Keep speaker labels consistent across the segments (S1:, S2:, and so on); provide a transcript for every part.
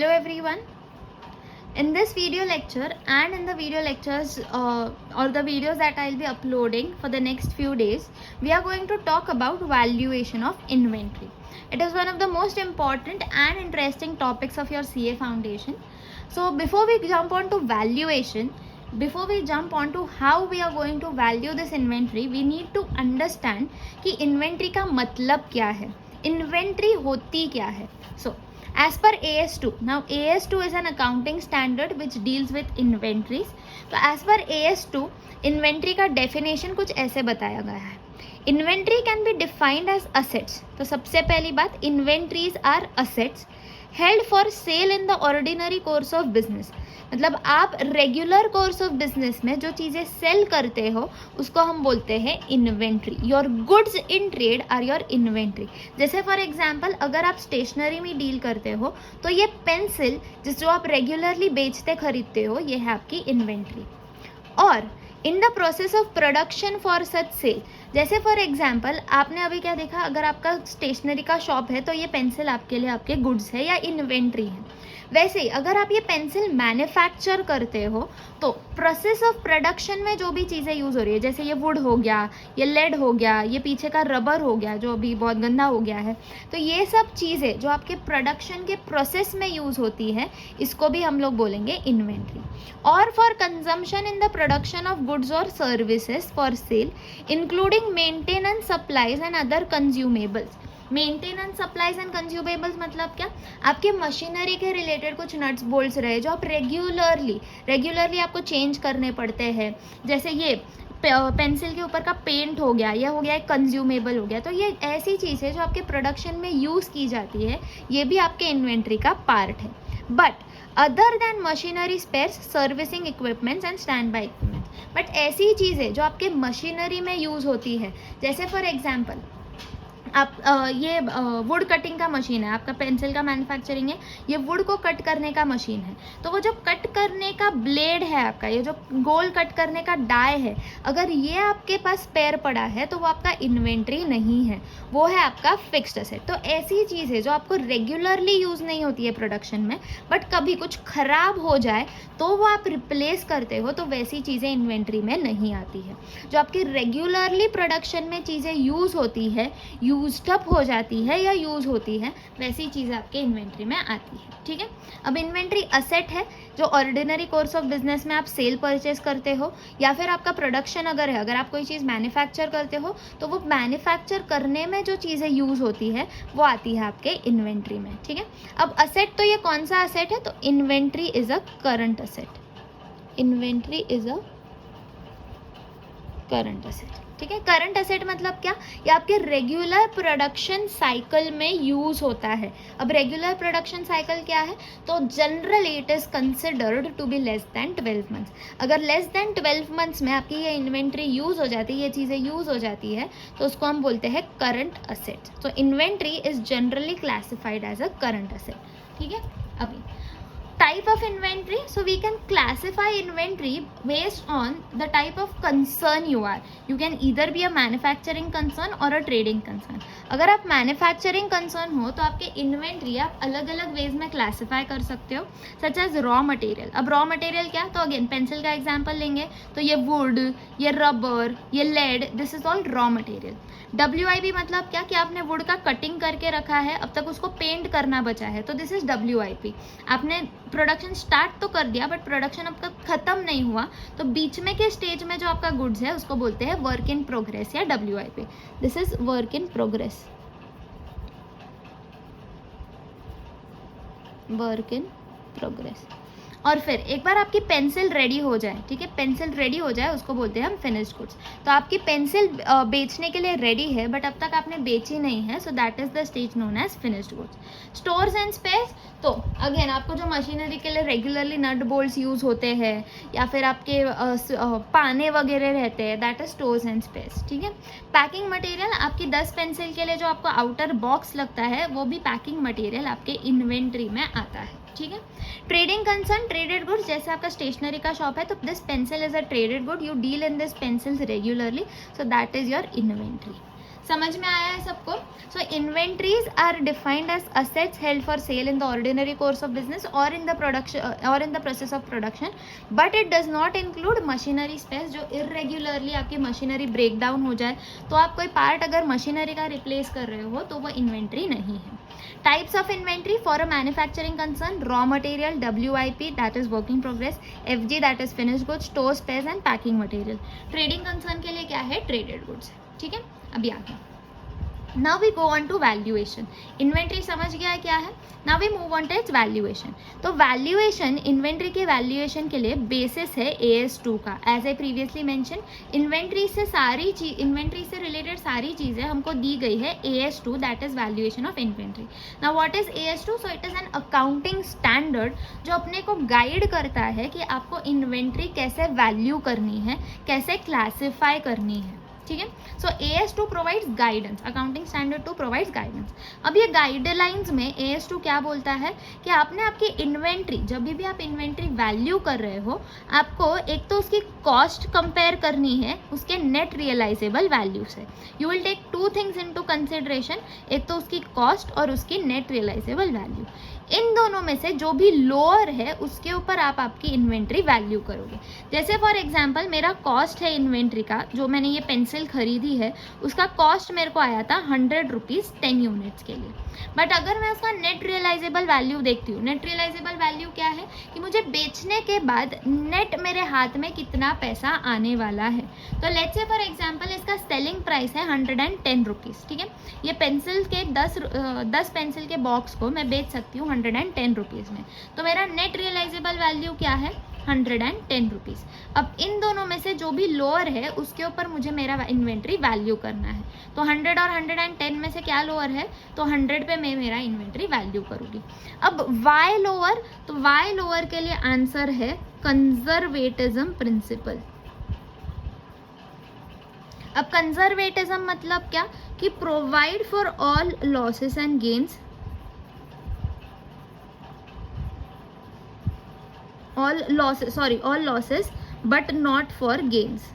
S1: Hello everyone. In this video lecture and in the video lectures or the videos that I'll be uploading for the next few days, we are going to talk about valuation of inventory. It is one of the most important and interesting topics of your CA foundation. So before we jump on to valuation, before we jump on to how we are going to value this inventory, we need to understand कि inventory का मतलब क्या है, inventory होती क्या है. So as per AS2, now AS2 is an accounting standard which deals with inventories. तो as per AS2 inventory का definition कुछ ऐसे बताया गया है. Inventory can be defined as assets. तो सबसे पहली बात, inventories are assets held for sale in the ordinary course of business. मतलब आप रेगुलर कोर्स ऑफ बिजनेस में जो चीज़ें सेल करते हो उसको हम बोलते हैं inventory. Your goods in trade are your inventory. जैसे फॉर एग्जांपल अगर आप स्टेशनरी में डील करते हो तो ये पेंसिल जो आप रेगुलरली बेचते खरीदते हो ये है आपकी इन्वेंट्री. और in the process of production for such sale, जैसे फॉर एग्जाम्पल आपने अभी क्या देखा, अगर आपका स्टेशनरी का शॉप है तो ये पेंसिल आपके लिए आपके गुड्स है या इन्वेंट्री है. वैसे ही अगर आप ये पेंसिल मैन्युफैक्चर करते हो तो प्रोसेस ऑफ प्रोडक्शन में जो भी चीज़ें यूज़ हो रही है, जैसे ये वुड हो गया, ये लेड हो गया, ये पीछे का रबर हो गया जो अभी बहुत गंदा हो गया है, तो ये सब चीज़ें जो आपके प्रोडक्शन के प्रोसेस में यूज़ होती है इसको भी हम लोग बोलेंगे इन्वेंट्री. और for consumption in the production of goods और services for sale including maintenance supplies and other consumables. Maintenance supplies and consumables मतलब क्या, आपके मशीनरी के रिलेटेड कुछ नट्स बोल्ट्स रहे जो आप रेगुलरली आपको चेंज करने पड़ते हैं. जैसे ये पेंसिल के ऊपर का पेंट हो गया, यह हो गया एक कंज्यूमेबल हो गया. तो ये ऐसी चीज़ है जो आपके प्रोडक्शन में यूज़ की जाती है, ये भी आपके इन्वेंट्री का पार्ट है. But other than machinery spares, servicing equipments and stand by equipments, but ऐसी चीज़ें जो आपके मशीनरी में यूज़ होती है, जैसे फॉर एग्जाम्पल आप ये वुड कटिंग का मशीन है, आपका पेंसिल का मैन्युफैक्चरिंग है, ये वुड को कट करने का मशीन है. तो वो जो कट करने का ब्लेड है आपका, ये जो गोल कट करने का डाई है, अगर ये आपके पास स्पेयर पड़ा है तो वो आपका इन्वेंट्री नहीं है, वो है आपका फिक्स्ड एसेट. तो ऐसी चीज़ है जो आपको रेगुलरली यूज़ नहीं होती है प्रोडक्शन में, बट कभी कुछ ख़राब हो जाए तो वो आप रिप्लेस करते हो, तो वैसी चीज़ें इन्वेंट्री में नहीं आती है. जो आपकी रेगुलरली प्रोडक्शन में चीज़ें यूज़ होती है, यूज्ड अप हो जाती है या यूज़ होती है, वैसी चीज़ें आपके इन्वेंट्री में आती है. ठीक है. अब इन्वेंट्री असेट है जो ऑर्डिनरी कोर्स ऑफ बिजनेस में आप सेल परचेज करते हो, या फिर आपका प्रोडक्शन अगर है, अगर आप कोई चीज़ मैन्युफैक्चर करते हो तो वो मैन्युफैक्चर करने में जो चीज़ें यूज़ होती है वो आती है आपके इन्वेंट्री में. ठीक है. अब असेट, तो ये कौन सा असेट है, तो inventory is a current asset. Inventory is a current asset. ठीक है. करंट असेट मतलब क्या, ये आपके रेगुलर प्रोडक्शन साइकिल में यूज होता है. अब रेगुलर प्रोडक्शन साइकिल क्या है, तो generally it is considered to be less than 12 months. अगर लेस देन 12 मंथ्स में आपकी ये इन्वेंट्री यूज हो जाती है, ये चीज़ें यूज हो जाती है, तो उसको हम बोलते हैं करंट असेट. तो inventory is generally classified as a current asset. ठीक है. अभी type of inventory, so we can classify inventory based on the type of concern you are. You can either be a manufacturing concern or a trading concern. अगर आप manufacturing concern हो तो आपके inventory आप अलग अलग वेज में classify कर सकते हो, सच एज रॉ मटेरियल. अब रॉ मटेरियल क्या, तो अगेन पेंसिल का एग्जांपल लेंगे तो ये वुड, ये रबर, ये lead, this is all raw material. WIP मतलब क्या, कि आपने वुड का कटिंग करके रखा है, अब तक उसको पेंट करना बचा है, तो दिस इज WIP. आपने प्रोडक्शन स्टार्ट तो कर दिया बट प्रोडक्शन अब तक खत्म नहीं हुआ, तो बीच में के स्टेज में जो आपका गुड्स है उसको बोलते हैं वर्क इन प्रोग्रेस या WIP. This is work in progress. Work in progress. और फिर एक बार आपकी पेंसिल रेडी हो जाए, ठीक है, पेंसिल रेडी हो जाए उसको बोलते हैं हम फिनिश्ड गुड्स. तो आपकी पेंसिल बेचने के लिए रेडी है बट अब तक आपने बेची नहीं है, so that is the stage known as finished goods. Stores and spares, तो अगेन आपको जो मशीनरी के लिए रेगुलरली नट बोल्ट्स यूज होते हैं या फिर आपके पाने वगैरह रहते हैं, that is stores and space. ठीक है. पैकिंग मटेरियल, आपकी 10 पेंसिल के लिए जो आपको आउटर बॉक्स लगता है वो भी पैकिंग मटेरियल आपके इन्वेंट्री में आता है. ठीक है. ट्रेडिंग कंसर्न, ट्रेडेड गुड्स, जैसे आपका स्टेशनरी का शॉप है तो this pencil is a traded good, you deal in this pencils regularly, so that is your inventory. समझ में आया है सबको? So inventories are defined as assets held for sale in the ordinary course of business और in the production और in the process of production, but it does not include machinery space. जो irregularly आपकी machinery break down हो जाए, तो आप कोई part अगर मशीनरी का रिप्लेस कर रहे हो तो वो इन्वेंट्री नहीं है. Types of inventory for a manufacturing concern: raw material, WIP that is work in progress, FG that is finished goods, store space and packing material. Trading concern के लिए क्या है? Traded goods. ठीक है, अभी आगे. Now we go on to valuation. Inventory समझ गया क्या है? Now we move on to its valuation. तो वैल्यूएशन, इन्वेंट्री के वैल्यूएशन के लिए बेसिस है AS2 का. As I previously mention, inventory से रिलेटेड सारी चीज़ें हमको दी गई है AS2, that is valuation of inventory. Now what is AS2? So it is an accounting standard जो अपने को गाइड करता है कि आपको इन्वेंट्री कैसे वैल्यू करनी है, कैसे क्लासीफाई करनी है. ठीक है, सो AS2 provides guidance, accounting standard 2 provides guidance. अब ये गाइडलाइंस में AS2 क्या बोलता है कि आपने आपकी इन्वेंट्री, जब भी आप इन्वेंट्री वैल्यू कर रहे हो, आपको एक तो उसकी कॉस्ट कंपेयर करनी है उसके नेट रियलाइजेबल वैल्यू से. You will take 2 things into consideration, एक तो उसकी कॉस्ट और उसकी नेट रियलाइजेबल वैल्यू. इन दोनों में से जो भी लोअर है उसके ऊपर आप आपकी इन्वेंट्री वैल्यू करोगे. जैसे फॉर एग्जांपल मेरा कॉस्ट है इन्वेंट्री का, जो मैंने ये पेंसिल खरीदी है उसका कॉस्ट मेरे को आया था 100 रुपीज़ 10 यूनिट्स के लिए. बट अगर मैं उसका नेट रियलाइजेबल वैल्यू देखती हूँ, नेट रियलाइजेबल वैल्यू क्या है कि मुझे बेचने के बाद नेट मेरे हाथ में कितना पैसा आने वाला है. तो लेट्स से फॉर एग्जांपल इसका सेलिंग प्राइस है 110 रुपीज़. ठीक है, ये पेंसिल के 10 पेंसिल के बॉक्स को मैं बेच सकती हूँ 110 रुपीज़ में. तो मेरा नेट रियलाइजेबल वैल्यू क्या है? 110 रुपीज़. अब इन दोनों में से जो भी लोअर है उसके ऊपर मुझे मेरा इन्वेंट्री वैल्यू करना है. तो 100 और 110 में से क्या लोअर है? तो 100 पे मैं मेरा इन्वेंट्री वैल्यू करूँगी. अब वाई लोअर? तो वाई लोअर के लिए आंसर है कंजर्वेटिज्म प्रिंसिपल. अब कंजर्वेटिज्म मतलब क्या? कि provide for all losses and gains, all losses but not for gains.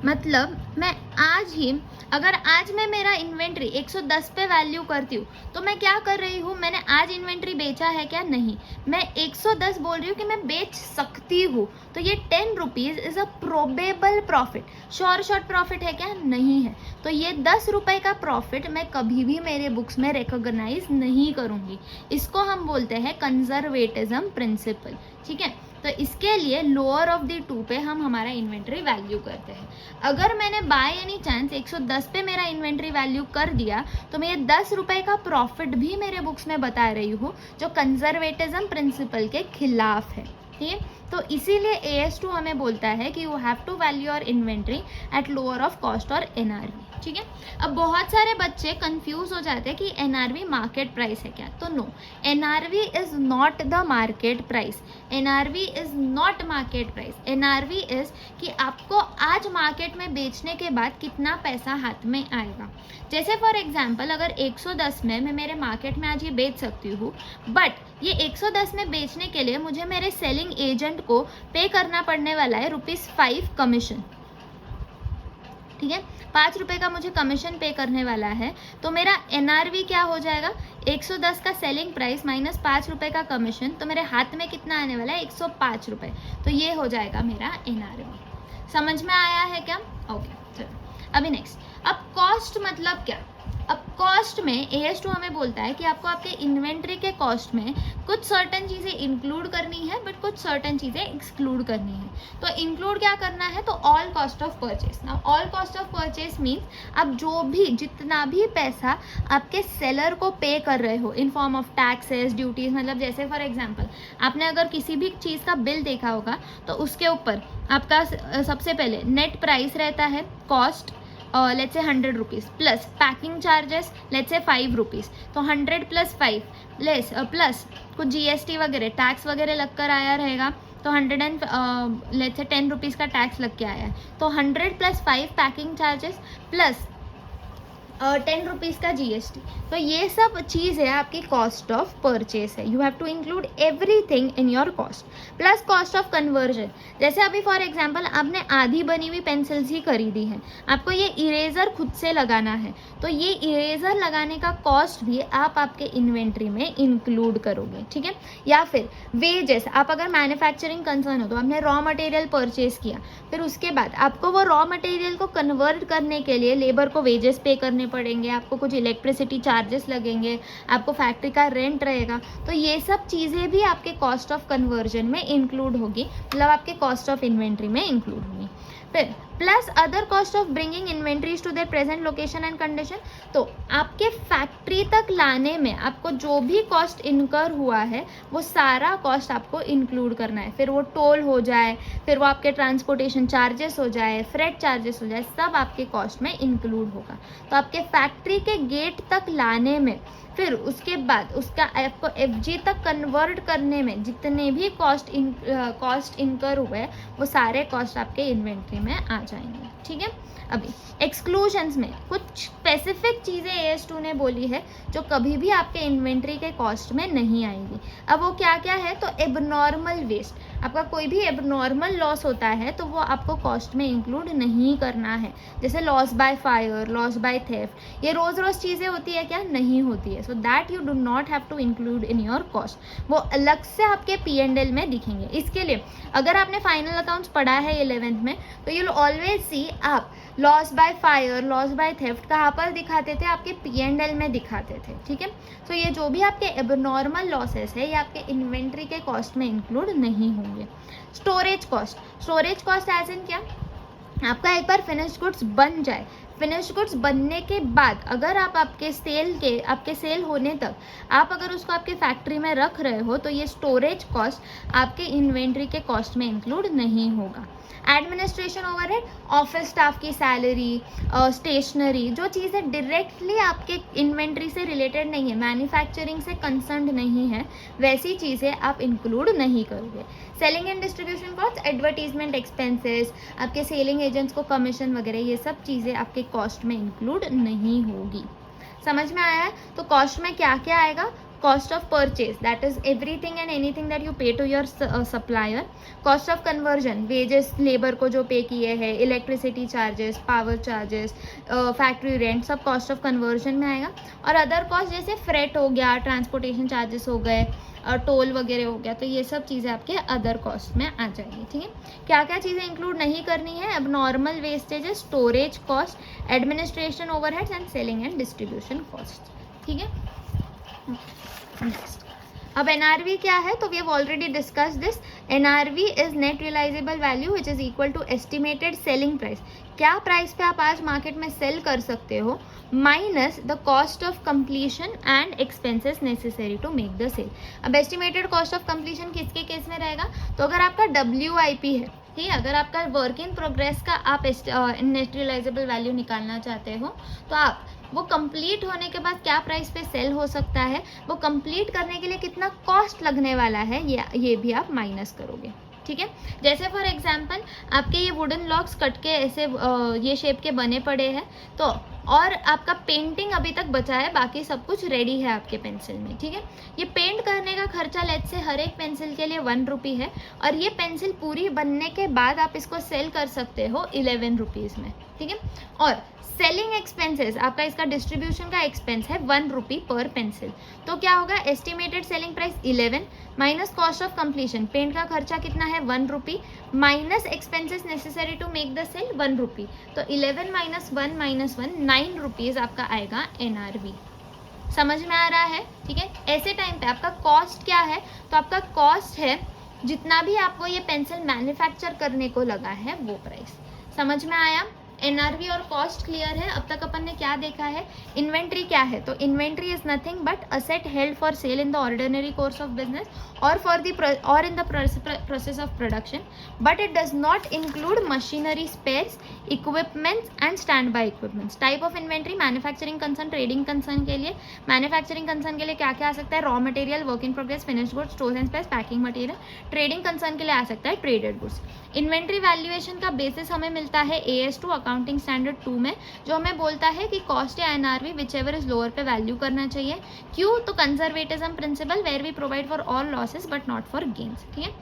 S1: मतलब मैं आज मैं मेरा इन्वेंट्री 110 पे वैल्यू करती हूँ, तो मैं क्या कर रही हूँ? मैंने आज इन्वेंट्री बेचा है क्या? नहीं, मैं 110 बोल रही हूँ कि मैं बेच सकती हूँ. तो ये 10 rupees is a probable profit. Short profit है क्या? नहीं है. तो ये 10 रुपये का प्रॉफिट मैं कभी भी मेरे बुक्स में रिकॉग्नाइज नहीं करूँगी. इसको हम बोलते हैं कंजर्वेटिज्म प्रिंसिपल. ठीक है, तो इसके लिए लोअर ऑफ द 2 पे हम हमारा इन्वेंट्री वैल्यू करते हैं. अगर मैंने बाय एनी चांस 110 पे मेरा इन्वेंट्री वैल्यू कर दिया, तो मैं ये 10 रुपये का प्रॉफिट भी मेरे बुक्स में बता रही हूँ, जो कंजर्वेटिज्म प्रिंसिपल के खिलाफ है. ठीक है, तो इसीलिए AS2 हमें बोलता है कि you have to value your inventory at lower of cost और NRV. ठीक है, अब बहुत सारे बच्चे कंफ्यूज हो जाते हैं कि NRV मार्केट प्राइस है क्या? तो no, NRV is not the market price. NRV is not market price. NRV is कि आपको आज मार्केट में बेचने के बाद कितना पैसा हाथ में आएगा. जैसे फॉर एग्जाम्पल अगर 110 में मैं मेरे मार्केट में आज ये बेच सकती हूँ, बट ये 110 में बेचने के लिए मुझे मेरे सेलिंग एजेंट को पे करना पड़ने वाला है ₹5 कमीशन. ठीक है, 5 रुपये का मुझे कमीशन पे करने वाला है. तो मेरा NRV क्या हो जाएगा? 110 का सेलिंग प्राइस माइनस 5 रुपये का कमीशन. तो मेरे हाथ में कितना आने वाला है? 105 रुपये. तो ये हो जाएगा मेरा NRV. समझ में आया है क्या? ओके, चलो अभी नेक्स्ट. अब कॉस्ट मतलब क्या? अब कॉस्ट में AS2 हमें बोलता है कि आपको आपके इन्वेंट्री के कॉस्ट में कुछ सर्टेन चीज़ें इंक्लूड करनी है, बट कुछ सर्टेन चीज़ें एक्सक्लूड करनी है. तो इंक्लूड क्या करना है? तो all cost of purchase. Now all cost of purchase means आप जो भी जितना भी पैसा आपके सेलर को पे कर रहे हो in form of taxes, duties, मतलब जैसे फॉर एग्जाम्पल आपने अगर किसी भी चीज़ का बिल देखा होगा तो उसके ऊपर आपका सबसे पहले नेट प्राइस रहता है, cost let's say 100 rupees plus packing charges let's say 5 rupees. तो 100 + 5 लेस प्लस कुछ GST वगैरह टैक्स वगैरह लग कर आया रहेगा. तो 100 लेट्स से 10 रुपीज़ का टैक्स लग के आया है. तो 100 + 5 पैकिंग चार्जेस प्लस ₹10 का GST। तो ये सब चीज़ है आपकी कॉस्ट ऑफ परचेस है। You have to include everything in your cost plus cost of conversion. जैसे अभी फॉर एग्जांपल आपने आधी बनी हुई पेंसिल्स ही खरीदी है, आपको ये इरेज़र खुद से लगाना है, तो ये इरेज़र लगाने का कॉस्ट भी आप आपके इन्वेंट्री में इंक्लूड करोगे, ठीक है। या फिर वेजेस, आप अगर मैन्युफैक्चरिंग कंसर्न हो तो आपने रॉ मटेरियल परचेज किया, फिर उसके बाद आपको वो रॉ मटेरियल को कन्वर्ट करने के लिए लेबर को वेजेस पे करने पड़ेंगे, आपको कुछ इलेक्ट्रिसिटी चार्जेस लगेंगे, आपको फैक्ट्री का रेंट रहेगा, तो ये सब चीज़ें भी आपके कॉस्ट ऑफ कन्वर्जन में इंक्लूड होगी, मतलब आपके कॉस्ट ऑफ इन्वेंट्री में इंक्लूड होगी। फिर plus other cost of bringing inventories to their present location and condition. तो आपके फैक्ट्री तक लाने में आपको जो भी कॉस्ट इनकर हुआ है वो सारा कॉस्ट आपको इंक्लूड करना है। फिर वो टोल हो जाए, फिर वो आपके ट्रांसपोर्टेशन चार्जेस हो जाए, फ्रेट चार्जेस हो जाए, सब आपके कॉस्ट में इंक्लूड होगा। तो आपके फैक्ट्री के गेट तक लाने में, फिर उसके बाद उसका आपको FG तक कन्वर्ट करने में जितने भी कॉस्ट इनकर हुए वो सारे कॉस्ट आपके इन्वेंट्री में आ जाएंगे, ठीक है। अभी एक्सक्लूजन्स में कुछ स्पेसिफिक चीज़ें AS2 ने बोली है जो कभी भी आपके इन्वेंट्री के कॉस्ट में नहीं आएंगी। अब वो क्या क्या है, तो एबनॉर्मल वेस्ट, आपका कोई भी एबनॉर्मल लॉस होता है तो वो आपको कॉस्ट में इंक्लूड नहीं करना है। जैसे loss by fire, loss by theft, ये रोज़ रोज़ चीज़ें होती है क्या, नहीं होती है। So that you do not have to include in your cost, वो अलग से आपके P&L में दिखेंगे। इसके लिए अगर आपने फाइनल अकाउंट्स पढ़ा है 11th में तो यू विल ऑलवेज सी आप loss by fire, loss by theft कहाँ पर दिखाते थे, आपके P&L में दिखाते थे, ठीक है। तो ये जो भी आपके एबनॉर्मल लॉसेस है ये आपके इन्वेंट्री के कॉस्ट में इंक्लूड नहीं होंगे। स्टोरेज कॉस्ट एज इन क्या, आपका एक बार फिनिश्ड गुड्स बन जाए, फिनिश्ड गुड्स बनने के बाद अगर आप आपके सेल होने तक आप अगर उसको आपके फैक्ट्री में रख रहे हो तो ये स्टोरेज कॉस्ट आपके इन्वेंट्री के कॉस्ट में इंक्लूड नहीं होगा। एडमिनिस्ट्रेशन ओवरहेड, ऑफिस स्टाफ की सैलरी, स्टेशनरी, जो चीज़ें डायरेक्टली आपके इन्वेंट्री से रिलेटेड नहीं है, मैन्युफैक्चरिंग से कंसर्न्ड नहीं है, वैसी चीज़ें आप इंक्लूड नहीं करोगे। Selling and distribution cost, advertisement expenses, आपके सेलिंग एजेंट्स को कमीशन वगैरह, ये सब चीज़ें आपके कॉस्ट में इंक्लूड नहीं होगी। समझ में आया है? तो कॉस्ट में क्या क्या आएगा, cost of purchase, that is everything and anything that you pay to your supplier. Cost of conversion, wages labor को जो पे किए हैं, electricity charges, power charges, factory rent, सब cost of conversion में आएगा। और other cost जैसे freight हो गया, transportation charges हो गए, और टोल वगैरह हो गया, तो ये सब चीज़ें आपके अदर कॉस्ट में आ जाएगी, ठीक है। क्या क्या चीज़ें इंक्लूड नहीं करनी है, अब normal wastages, storage cost, administration overheads and selling and distribution cost, ठीक है। नेक्स्ट, अब NRV क्या है, तो we have already discuss this. NRV is net realisable value which is equal to estimated selling price, क्या प्राइस पे आप आज मार्केट में सेल कर सकते हो, minus the cost of completion and expenses necessary to make the sale. अब estimated cost of completion किसके केस में रहेगा, तो अगर आपका WIP है, ठीक है, अगर आपका वर्क इन प्रोग्रेस का आप नेट रियलाइजेबल वैल्यू निकालना चाहते हो तो आप वो कंप्लीट होने के बाद क्या प्राइस पे सेल हो सकता है, वो कंप्लीट करने के लिए कितना कॉस्ट लगने वाला है, ये भी आप माइनस करोगे, ठीक है। जैसे फॉर एग्जांपल आपके ये वुडन लॉक्स कट के ऐसे ये शेप के बने पड़े हैं, तो और आपका पेंटिंग अभी तक बचा है, बाकी सब कुछ रेडी है आपके पेंसिल में, ठीक है। ये पेंट करने का खर्चा लेट से हर एक पेंसिल के लिए 1 रुपी है, और ये पेंसिल पूरी बनने के बाद आप इसको सेल कर सकते हो 11 रुपीज़ में, ठीक है। और सेलिंग एक्सपेंसेस, आपका इसका डिस्ट्रीब्यूशन का एक्सपेंस है 1 रुपी पर पेंसिल, तो क्या होगा, estimated selling price 11 minus cost of completion, paint का खर्चा कितना है 1 rupee, minus expenses necessary to make the sale 1 rupee, तो 11 माइनस 1 9 रुपीज़ आपका आएगा NRV। समझ में आ रहा है, ठीक है। ऐसे टाइम पे आपका कॉस्ट क्या है, तो आपका कॉस्ट है जितना भी आपको ये पेंसिल मैन्युफैक्चर करने को लगा है वो प्राइस। समझ में आया, NRV और कॉस्ट क्लियर है। अब तक अपन ने क्या देखा है, इन्वेंट्री क्या है, तो inventory is nothing but asset held for sale in the ordinary course of business और और in the process of production, but it does not include machinery, spares, equipments and stand by equipments. Type of inventory, manufacturing concern, trading concern के लिए, manufacturing concern के लिए क्या क्या आ सकता है, raw material, work in progress, finished goods, stores and spheres, packing material. Trading concern के लिए आ सकता है ट्रेडेड गुड्स। इन्वेंट्री वैल्यूएशन का बेसिस हमें मिलता है AS2 अकाउंटिंग स्टैंडर्ड 2 में, जो हमें बोलता है कि कॉस्ट या NRV whichever is lower पे वैल्यू करना चाहिए। क्यों? तो conservatism principle where we provide for all losses but not for gains, ठीक है।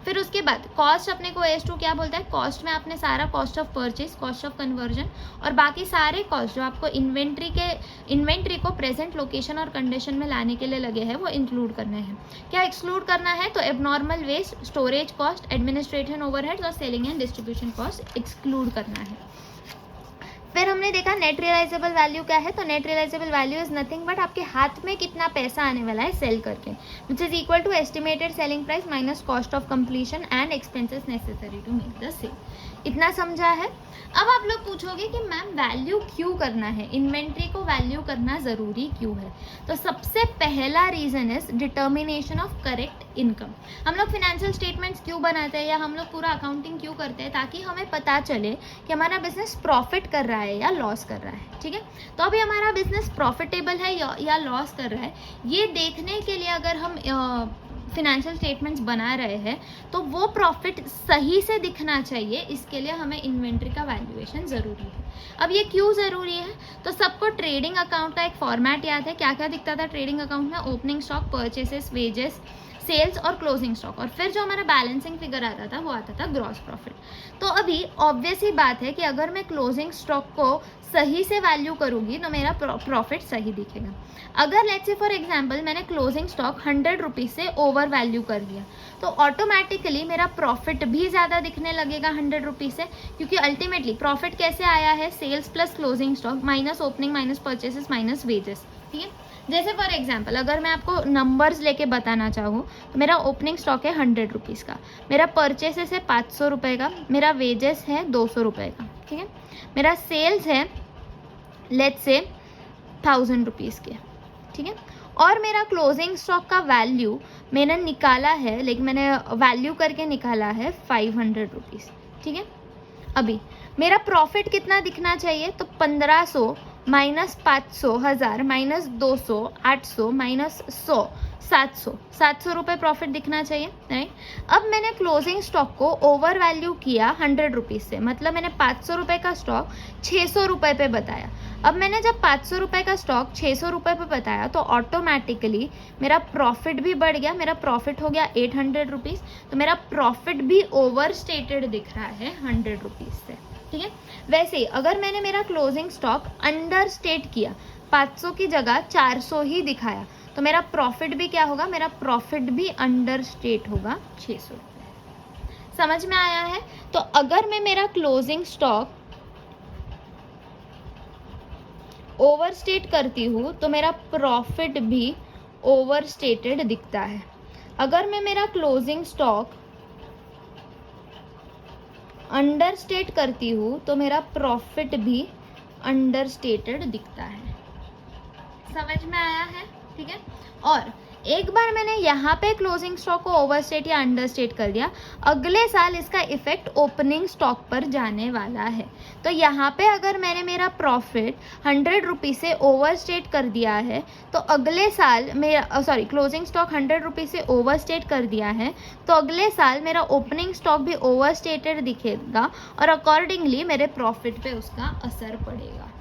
S1: फिर उसके बाद कॉस्ट अपने को AS2 क्या बोलता है, कॉस्ट में आपने सारा cost of purchase, cost of conversion और बाकी सारे कॉस्ट जो आपको इन्वेंट्री को प्रेजेंट लोकेशन और कंडीशन में लाने के लिए लगे हैं वो इंक्लूड करना है। क्या एक्सक्लूड करना है? तो abnormal waste, storage cost, administration overheads और selling and distribution cost exclude करना है। फिर हमने देखा नेट रियलाइजेबल वैल्यू क्या है, तो net realisable value is nothing but आपके हाथ में कितना पैसा आने वाला है सेल करके, which is equal to estimated selling price minus cost of completion and expenses necessary to make the sale. इतना समझा है। अब आप लोग पूछोगे कि मैम वैल्यू क्यों करना है, इन्वेंट्री को वैल्यू करना ज़रूरी क्यों है? तो सबसे पहला reason is determination of correct income. हम लोग फिनेंशियल स्टेटमेंट्स क्यों बनाते हैं या हम लोग पूरा अकाउंटिंग क्यों करते हैं? ताकि हमें पता चले कि हमारा बिजनेस प्रॉफिट कर रहा है या लॉस कर रहा है, ठीक है। तो अभी हमारा बिजनेस प्रॉफिटेबल है या लॉस कर रहा है, ये देखने के लिए अगर हम फिनेंशियल स्टेटमेंट्स बना रहे हैं तो वो प्रॉफिट सही से दिखना चाहिए, इसके लिए हमें इन्वेंट्री का वैल्यूएशन ज़रूरी है। अब ये क्यों ज़रूरी है? तो सबको ट्रेडिंग अकाउंट का एक फॉर्मेट याद है, क्या क्या दिखता था ट्रेडिंग अकाउंट में? Opening stock, purchases, wages, sales और क्लोजिंग स्टॉक, और फिर जो हमारा बैलेंसिंग फिगर आता था वो आता था ग्रॉस प्रॉफिट। तो अभी ऑब्वियस ही बात है कि अगर मैं क्लोजिंग स्टॉक को सही से वैल्यू करूँगी तो मेरा प्रॉफिट सही दिखेगा। अगर लेट्स से फॉर एग्जांपल मैंने क्लोजिंग स्टॉक 100 रुपीज़ से ओवर वैल्यू कर दिया तो ऑटोमेटिकली मेरा प्रॉफिट भी ज़्यादा दिखने लगेगा 100 रुपीज़ से, क्योंकि अल्टीमेटली प्रॉफिट कैसे आया है? Sales plus closing stock minus opening minus purchases minus wages, ठीक है। जैसे फॉर एग्जांपल अगर मैं आपको नंबर्स लेके बताना चाहूँ तो मेरा ओपनिंग स्टॉक है 100 रुपीज़ का, मेरा परचेसेस है 500 रुपये का, मेरा वेजेस है 200 रुपये का, ठीक है। मेरा सेल्स है लेट्स से 1000 रुपीज़ के, ठीक है। और मेरा क्लोजिंग स्टॉक का वैल्यू मैंने निकाला है, लेकिन मैंने वैल्यू करके निकाला है 500 रुपीज़, ठीक है। अभी मेरा प्रॉफिट कितना दिखना चाहिए? तो 1500 माइनस 500, 1000 माइनस 200, 800 माइनस 100, 700 रुपये प्रॉफिट दिखना चाहिए, राइट। अब मैंने क्लोजिंग स्टॉक को ओवर वैल्यू किया 100 रुपीज़ से, मतलब मैंने 500 रुपये का स्टॉक 600 रुपये पे बताया। अब मैंने जब 500 रुपये का स्टॉक 600 रुपये पे बताया तो ऑटोमेटिकली मेरा प्रॉफिट भी बढ़ गया, मेरा प्रॉफिट हो गया 800 रुपीज़, तो मेरा प्रॉफिट भी ओवर स्टेटेड दिख रहा है 100 रुपीज़ से, ठीक है। वैसे ही अगर मैंने मेरा क्लोजिंग स्टॉक अंडर स्टेट किया, 500 की जगह 400 ही दिखाया, तो मेरा प्रॉफिट भी क्या होगा? मेरा प्रॉफिट भी अंडर स्टेट होगा 600 रुपये। समझ में आया है? तो अगर मैं मेरा क्लोजिंग स्टॉक ओवर स्टेट करती हूँ तो मेरा प्रॉफिट भी ओवर स्टेटेड दिखता है। अगर मैं मेरा क्लोजिंग स्टॉक अंडर स्टेट करती हूँ तो मेरा प्रॉफिट भी अंडर स्टेटेड दिखता है। समझ में आया है? ठीक है। और एक बार मैंने यहाँ पे क्लोजिंग स्टॉक को ओवर स्टेट या अंडर स्टेट कर दिया, अगले साल इसका इफेक्ट ओपनिंग स्टॉक पर जाने वाला है। तो यहाँ पे अगर मैंने मेरा प्रॉफिट 100 रुपीज़ से ओवर स्टेट कर दिया है तो अगले साल मेरा क्लोजिंग स्टॉक 100 रुपीज़ से ओवर स्टेट कर दिया है तो अगले साल मेरा ओपनिंग स्टॉक भी ओवर स्टेटेड दिखेगा और अकॉर्डिंगली मेरे प्रॉफिट पे उसका असर पड़ेगा।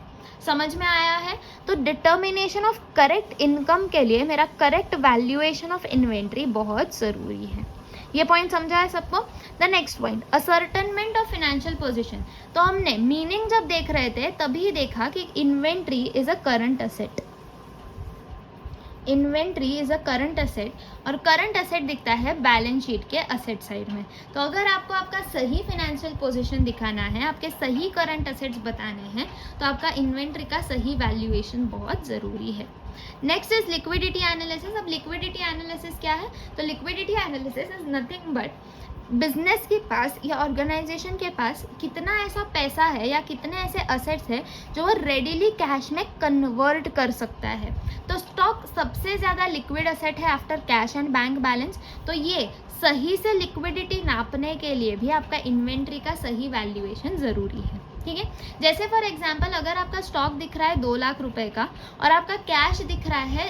S1: समझ में आया है? तो डिटर्मिनेशन ऑफ करेक्ट इनकम के लिए मेरा करेक्ट वैल्यूएशन ऑफ इन्वेंट्री बहुत ज़रूरी है। ये पॉइंट समझा है सबको? The next point, ascertainment of financial position. तो हमने मीनिंग जब देख रहे थे तभी देखा कि inventory is a current asset. Inventory is a current asset और करंट असेट दिखता है बैलेंस शीट के असेट साइड में। तो अगर आपको आपका सही फाइनेंशियल पोजीशन दिखाना है, आपके सही करंट असेट्स बताने हैं, तो आपका इन्वेंट्री का सही वैल्यूएशन बहुत ज़रूरी है। Next is liquidity analysis. अब लिक्विडिटी एनालिसिस क्या है? तो liquidity analysis is nothing but business के पास या ऑर्गेनाइजेशन के पास कितना ऐसा पैसा है या कितने ऐसे असेट्स है जो वो रेडीली कैश में कन्वर्ट कर सकता है। तो स्टॉक सबसे ज़्यादा लिक्विड असेट है after cash and bank balance. तो ये सही से लिक्विडिटी नापने के लिए भी आपका इन्वेंट्री का सही वैल्यूएशन ज़रूरी है। ठीक है। जैसे फॉर एग्जांपल अगर आपका स्टॉक दिख रहा है 2 लाख रुपए का और आपका कैश दिख रहा है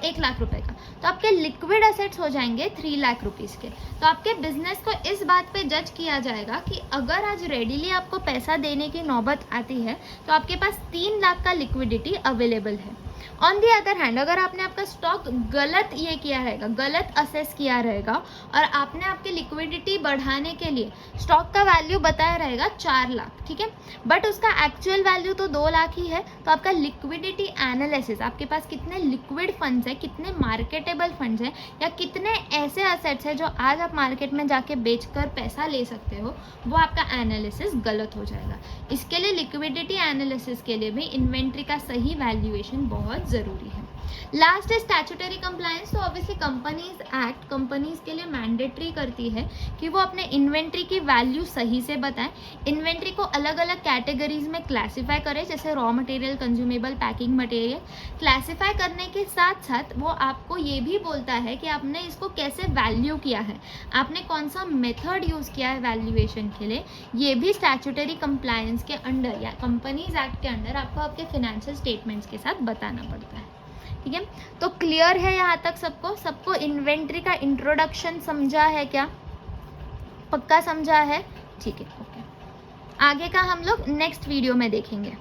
S1: 1 लाख रुपए का, तो आपके लिक्विड एसेट्स हो जाएंगे 3 लाख रुपीज़ के। तो आपके बिजनेस को इस बात पे जज किया जाएगा कि अगर आज रेडीली आपको पैसा देने की नौबत आती है तो आपके पास 3 लाख का लिक्विडिटी अवेलेबल है। ऑन दी अदर हैंड अगर आपने आपका स्टॉक गलत ये किया रहेगा, गलत असेस किया रहेगा और आपने आपकी लिक्विडिटी बढ़ाने के लिए स्टॉक का वैल्यू बताया रहेगा 4 लाख, ठीक है, बट उसका एक्चुअल वैल्यू तो 2 लाख ही है, तो आपका लिक्विडिटी एनालिसिस, आपके पास कितने लिक्विड फंड्स है, कितने मार्केटेबल फंड्स हैं या कितने ऐसे असेट्स हैं जो आज आप मार्केट में जाके बेचकर पैसा ले सकते हो, वो आपका एनालिसिस गलत हो जाएगा। इसके लिए लिक्विडिटी एनालिसिस के लिए भी इन्वेंट्री का सही वैल्यूएशन बहुत ज़रूरी है। लास्ट है स्टैट्यूटरी कंप्लायंस। तो ऑब्वियसली कंपनीज एक्ट कंपनीज के लिए मैंडेटरी करती है कि वो अपने इन्वेंट्री की वैल्यू सही से बताएं, इन्वेंट्री को अलग अलग कैटेगरीज में क्लासीफाई करें, जैसे raw material, consumable, packing material. Classify करने के साथ साथ वो आपको ये भी बोलता है कि आपने इसको कैसे वैल्यू किया है, आपने कौन सा मेथड यूज़ किया है वैल्यूएशन के लिए। ये भी स्टैट्यूटरी कंप्लायंस के अंडर या कंपनीज एक्ट के अंडर आपको आपके फाइनेंशियल स्टेटमेंट्स के साथ बताना पड़ता है, ठीक है। तो क्लियर है यहाँ तक सबको इन्वेंट्री का इंट्रोडक्शन समझा है क्या? पक्का समझा है? ठीक है, ओके। आगे का हम लोग नेक्स्ट वीडियो में देखेंगे।